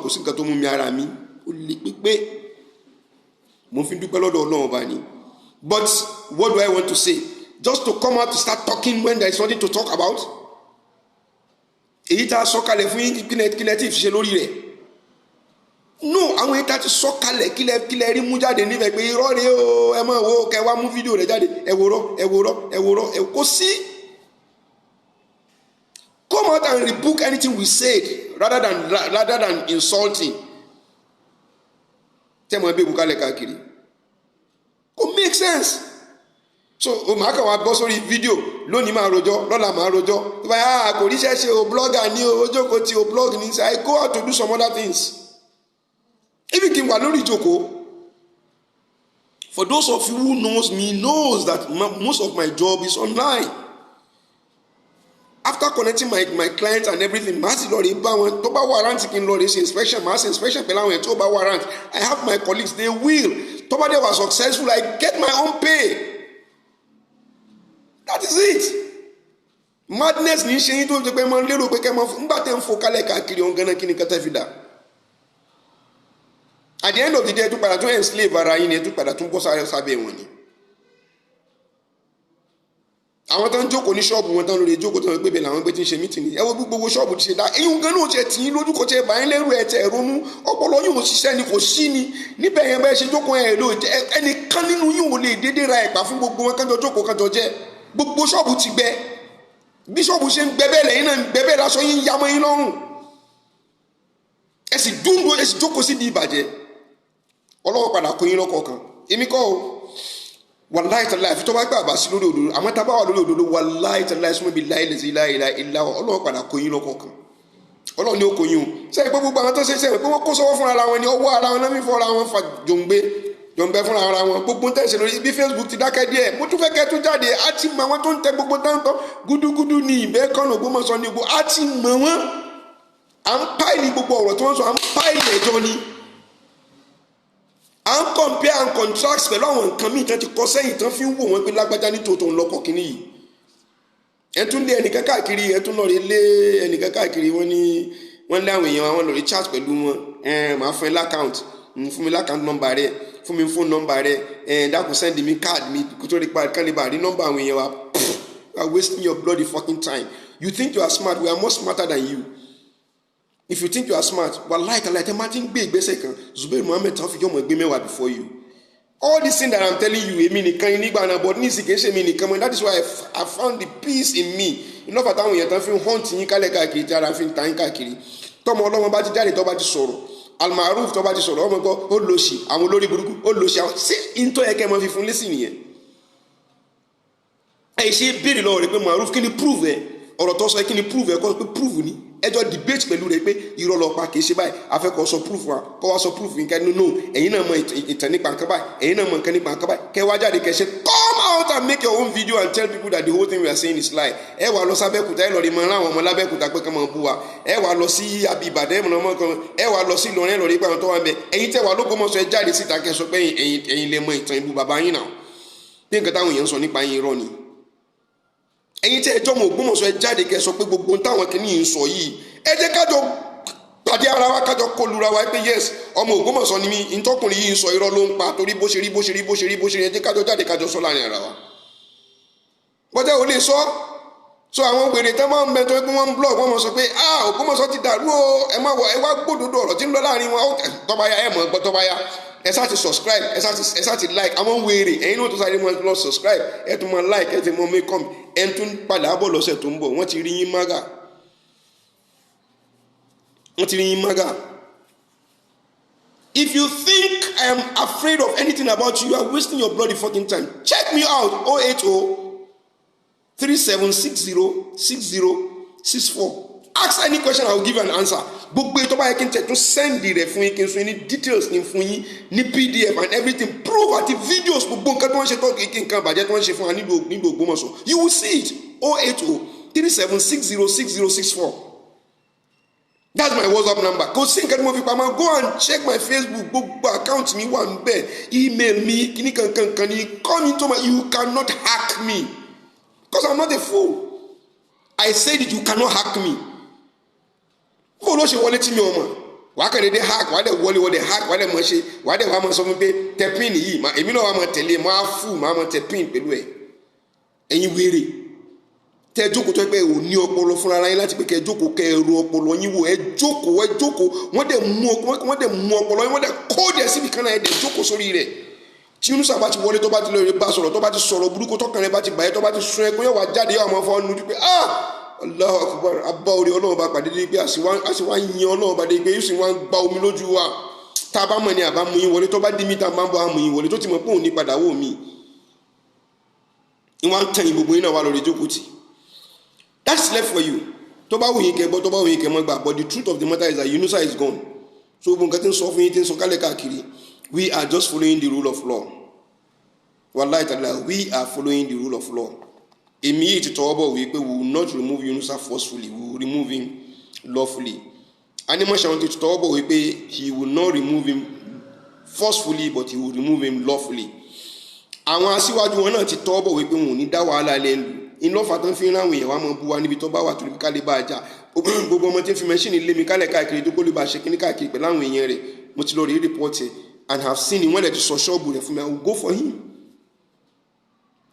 kò sí nǹkan tó mú mi ara mi ó lè pépé mo fi dúpẹ́ lọ́dọ̀ Ọlọ́run ọba ni. But what do I want to say? Just to come out to start talking when there is nothing to talk about? Èyí tá a sọ kalẹ̀ fún yín kílẹ̀ tí ìfiṣẹ́ lórí rẹ̀. No, àwọn èyí tá a ti sọ kalẹ̀ kílẹ̀ rí mú jáde níbẹ̀ pé irọ́ rẹ̀ o ẹ máa wo kẹ wá mú fídíò rẹ̀ jáde ẹ wòrọ́ kò sí. Come out and rebuke anything we said rather than insulting. Tẹ́ mọ̀ ẹbí ìbùkálẹ̀ káàkiri. It makes sense. So o máa kàn wá bọ́ sórí fídíò lónìí máa rojọ́ lọ́la máa rojọ́ ìbá kò ríṣẹ́ ṣe o blogger ní o ojókòó tí o blog ní say I go out to do some other things. Ibi kí n wà lórí ìjókòó For those of you who knows me knows that most of my job is online. After connecting my clients and everything, màá sì lọ rí bá wọn tó bá warrant kí n lọ rí ṣe inspection, màá ṣe inspection pẹ̀lú àwọn ẹ̀ tó bá warrant. I have my colleagues, they will. Tó bá dé wà successful, I get my own pay. That is it. Madness ní ṣe yín tó jẹ́ pé máa ń lérò pé kẹ́ máa ńgbà tẹ́ ń fò kálẹ̀ káàkiri ọ̀hún gánà kí ni kátà fi dà. At the end of the day, ẹ tún padà tún enslave ara yín ni, ẹ tún padà tún bọ́ sábẹ́ wọn ni. Àwọn tó ń jókòó ní ṣọ́ọ̀bù wọn tán lórí ìjókòó tó ń gbé bẹ́ẹ̀ làwọn gbé tí ń ṣe mítìnì. Ẹ wo gbogbo ṣọ́ọ̀bù ti ṣe dá. Eyín gan náà tiẹ̀ tì í lójú kò tiẹ̀ bá yín lẹ́rù ẹ̀ tẹ̀ ronú. Ọpọlọ yóò ṣiṣẹ́ ni kò sí ni. Níbẹ̀ yẹn bẹ́ẹ̀ ṣe jókòó ẹ̀ lò ẹnìkan nínú yín ò lè dédé ra ẹ̀pà fún gbogbo wọn kájọ jókòó kájọ jẹ. Gbogbo ṣọ́ọ̀bù ti gbẹ. Bí ṣọ́ọ̀bù ṣe ń gbẹ bẹ́ẹ̀ lẹ́yìn náà ń gbẹ bẹ́ẹ̀ lásọ yín yá mọ́ yín lọ́rùn. Ẹ sì dúró ẹ sì jókòó sí di ìbàjẹ́. Ọlọ́wọ́ padà kó yín lọ́kọ̀ọ̀kan. Èmi kọ́ o. Wallahi tallahi àfi tó bá gbà bá sí lórí òdodo àmọ́ tá a bá wà lórí òdodo wallahi tallahi súnmọ́ bíi láìlẹ̀ ìlà Ọlọ́run padà kó yín lọ́kọ̀ọ̀kan. Ọlọ́run ni ó kó yín o. Sẹ́yìn pé gbogbo àwọn tó ṣe sẹ́yìn pé wọ́n kó sọ́wọ́ fúnra ara wọn ni ọwọ́ ara wọn náà fi fọ́ ara wọn fa jòǹgbẹ fúnra ara wọn. Gbogbo ń tẹ̀sẹ̀ lórí bí Facebook ti dákẹ́ díẹ̀ mo tún fẹ́ kẹ́ tún jáde á ti mọ àwọn tó ń tẹ gbogbo táǹtọ́ gúdúgúdú ní ìbẹ́ kọ́nà Ògbómọ̀ṣọ́ ní gbogbo á ti mọ wọn. À ń páìlì gbogbo ọ̀rọ̀ tí wọ́n sọ à ń páìlì ẹjọ́ ni. À ń compare and contrast pẹ̀lú àwọn nǹkan míì tán ti kọ sẹ́yìn tán fi ń wò wọ́n pé lágbájá ní tòótọ́ ń lọ́kọ̀ kínní yìí. Ẹ tún lé ẹnìkan káàkiri ẹ tún lọ rí lé ẹnìkan káàkiri wọ́n lé àwọn èèyàn àwọn lọ rí chat pẹ̀lú wọn màá fún ẹ lákàùnt fún mi lákàùnt nọ́mbà rẹ fún mi fóònù nọ́mbà rẹ dákun send mi card mi kó tó rí pa kálíbà rí nọ́mbà àwọn èèyàn wa. You are wasting your bloody fucking time. You think you are smart, we are more smarter than you. If you think you are smart, wallahi tallahi tẹ́ máa ti ń gbé ìgbésẹ̀ kan Zubair Muhammed tán fi yọmọ ẹgbẹ́ mẹ́wàá before you. All this thing that I'm telling you èmi nìkan yín nígbà náà but ní ìsìnkè ṣe mi nìkan mọ́ that is why I found the peace in me. Iná fàtà àwọn èèyàn tán fi ń hunt yín kálẹ̀ káàkiri tí ara fi ń ta yín káàkiri. Tọ́mọ ọlọ́mọ bá ti jáde tó bá ti sọ̀rọ̀ Almaruf tó bá ti sọ̀rọ̀ ọmọ kan ó lọ sí àwọn olórí burúkú ó lọ sí àwọn ṣé ìntọ́ ẹ̀kẹ́ mọ́ fi fún lẹ́sìn nìyẹn. Ẹ ṣe béèrè lọ́wọ́ rẹ̀ pé Maruf kí ni prove ẹ̀ ọ̀rọ̀ tó sọ kí ni prove ẹ̀ kọ́ pé prove ni ẹjọ́ debate pẹ̀lú rẹ̀ pé irọ́ lọ pa kìí ṣe báyìí afẹ́kọ̀ọ́ sọ proof wa kọ́ wa sọ proof nǹkan nínú ẹ̀yin náà mọ ìtàn nípa nǹkan báyìí ẹ̀yin náà mọ nǹkan nípa nǹkan báyìí kẹ́ wá jáde kẹ́ ṣe come out and make your own video and tell people that the whole thing we are saying is lie. Ẹ wà lọ sábẹ́kúta ẹ lọ rí mọ láwọn ọmọ lábẹ́kúta pé kán máa bú wa ẹ wà lọ sí Ìbàdàn ẹ wà lọ sí Ìlọrin ẹ lọ rí pé àwọn tó wà ń bẹ ẹ̀yin tẹ́ wà l'Ógbómọ̀ṣọ́ ẹ jáde síta kẹ́ sọ pé ẹ̀yin lè mọ ìtàn ìlú bàbá yín náà bí nǹkan táwọn èèyàn sọ nípa yín irọ́ ni. Ẹ̀yin tẹ́ ẹjọ́ mọ Ògbómọ̀ṣọ́ ẹ jáde kẹ́ sọ pé gbogbo táwọn kìíní ń sọ yìí ẹ jẹ́ kájọ pàdé ara wa kájọ kọlura wa pé yes ọmọ Ògbómọ̀ṣọ́ ni mí ntọ́kùnrin yìí ń sọ irọ́ ló ń pa torí bó ṣe rí ẹ jẹ́ kájọ jáde kájọ sọ láàrin ara wa. bọ́jà ò lè sọ àwọn wèrè tán máa ń bẹ tó pé wọ́n ń blog wọ́n mọ̀ sọ pé Ògbómọ̀ṣọ́ ti dàrú o ẹ wá gbódòdó ọ̀rọ̀ tí ń lọ láàrin wọn tọ́ba ya ẹ mọ̀ gbọ́ tọ́ba ya ẹ sá ti subscribe ẹ sá ti like àwọn wèrè ẹ̀yin náà tó sáré mọ́ lọ subscribe ẹ tún mọ́ like ẹ ti mọ́ make come ẹ tún padà bọ̀ lọ́sẹ̀ tó ń bọ̀ wọ́n ti rí yín mága. If you think I am afraid of anything about you, you are wasting your bloody fucking time. Check me out 080-3760-6064. Ask any question, I will give you an answer. Gbogbo ètò báyìí kí n tẹ̀ tún send rẹ̀ fún yín kí n fún yín ní details ní fún yín ní PDF and everything proof àti videos gbogbo nǹkan tí wọ́n ṣe tó kí nǹkan àbàjẹ́ tí wọ́n ṣe fún wa nílùú Ògbómọ̀ṣọ́. You will see it 080-3760-6064. That's my WhatsApp number. Kò sí nǹkan tí mo fi pamọ́. Go and check my Facebook. Gbogbo account mi wà níbẹ̀. Email mi kíní kankan ni. Come into my. You cannot hack me. Because I'm not a fool. I said it. You cannot hack me. Kó ló ṣe wọlé tí mi ò mọ̀. Wàá kàn dédé hack. Wàá dẹ̀ wọlé wọ́n dẹ̀ hack. Wàá dẹ̀ mọ̀ ṣe. Wàá dẹ̀ wàá mọ̀ sọ fún mi pé tẹ pin yìí. Èmi náà wàá mọ̀ tẹ̀lé. Máa fù. Máa mọ̀ tẹ pin pẹ̀lú ẹ̀. Ẹ̀yin wéré. Tẹ jókòó tó pé ò ní ọpọlọ fúnra ara yín láti pé kẹ jókòó kẹ ro ọpọlọ yín wò ẹ jókòó wọ́n dẹ̀ mú ọpọlọ yín wọ́n dẹ̀ kó dẹ̀ síbi kan náà ẹ dẹ̀ jókòó sórí rẹ̀ tí Yunusa bá ti wọlé tó bá ti lọ rẹ bá sọ̀rọ̀ tó bá ti sọ̀rọ̀ burúkú tọkàn rẹ bá ti bàyẹ tó bá ti sún ẹkún yóò wá jáde yóò máa fọ ọ́nù pé Allahu Akbar abá orí Ọlọ́run bá pàdé dé pé àṣìwá yin Ọlọ́run bá dé pé yóò sì wá ń gba omi lójú wa tá a bá mọ̀ ní àbá mú yín wọlé tó bá dí mi tá a máa ń bọ̀ àmú yín wọlé tó ti mọ̀ pé òun ní padà wò mí ìwọ̀n ń tẹ̀yìn gbogbo yín náà wà lórí jókòó tì. That's left for you. Tó bá wùyín kẹ́ gbọ́ tó bá wùyín kẹ́ mọ́ gbà but the truth of the matter is that Yunusa is gone. So gbogbo nǹkan tí ń sọ fún yín tí ń sọ kálẹ̀ káàkiri we are just following the rule of law. Wallahi ta'ala, we are following the rule of law. Èmi yìí ti tọwọ́ bọ̀ wí pé we will not remove Yunusa forcefully, we will remove him lawfully. Animasha wọn ti tọwọ́ bọ̀ wí pé he will not remove him forcefully but he will remove him lawfully. Àwọn aṣíwájú wọn náà ti tọwọ́ bọ̀ wí pé wọn ò ní dá wàhálà lẹ́nu. Ìlọ́fà tó ń fi ráwọn èèyàn wá mọ́ bú wa níbi tó bá wà torí ká lè bá a jà. Gbogbo ọmọ tí ń fi mẹ́ṣíìnì lé mi kálẹ̀ káàkiri tó kó lè bá a ṣe kíní káàkiri pẹ̀lú àwọn èèyàn rẹ̀. Mo ti lọ rí rìpọ́ọ̀tì and have seen him when they ti sọ ṣọ́ọ̀bù rẹ̀ fún mi. I will go for him.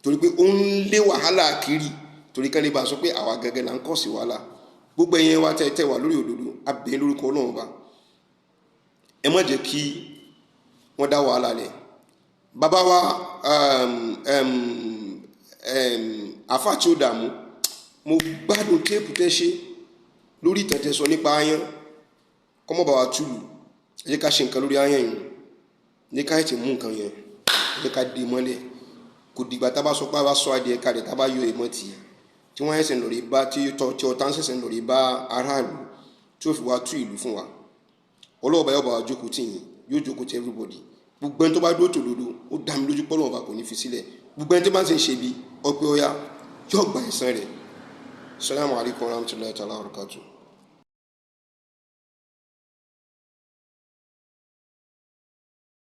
Torí pé ó ń lé wàhálà kiri torí ká lè bá a sọ pé àwa gẹ́gẹ́ là ń kọ̀ sí wàhálà. Gbogbo ẹ̀yin wa tẹ́ wà lórí òdodo abẹ́ lórúkọ Ọlọ́run bá. Ẹ má jẹ́ kí wọ́n dá wàhálà lẹ̀. Bàbá wa àfáà tí ó dààmú mo gbádùn téèpù tẹ́ ṣe lórí ìtàn tẹ́ sọ nípa aáyán kọ́mọ́ bá wa túlù ẹ jẹ́ ká ṣe nǹkan lórí aáyán yìí ẹ jẹ́ ká ètè mú nǹkan yẹn ẹ jẹ́ ká dé mọ́lẹ̀ kò dìgbà tá a bá sọ pé a bá sọ adìẹ kalẹ̀ tá a bá yọ èèmọ̀ tì í tí wọ́n ẹ̀sẹ̀ lórí bá tí ọ̀tá ń ṣẹ̀ṣẹ̀ lórí bá aráàlú tí ó fi wá tú ìlú fún wa ọlọ́ọ̀bá yóò bá wa jókòó tì yín yóò jókòó tì everybody gbogbo ẹni tó bá dúró tòdodo ó dá mi lójú pọ́lọ́ ọba kò ní fi sílẹ̀ gbogbo ẹni tó bá ń ṣe bí ọpẹ́ ọya yóò gba ẹ̀san rẹ̀. Assalamu alaikum warahmatullahi ta'ala wabarakatuh.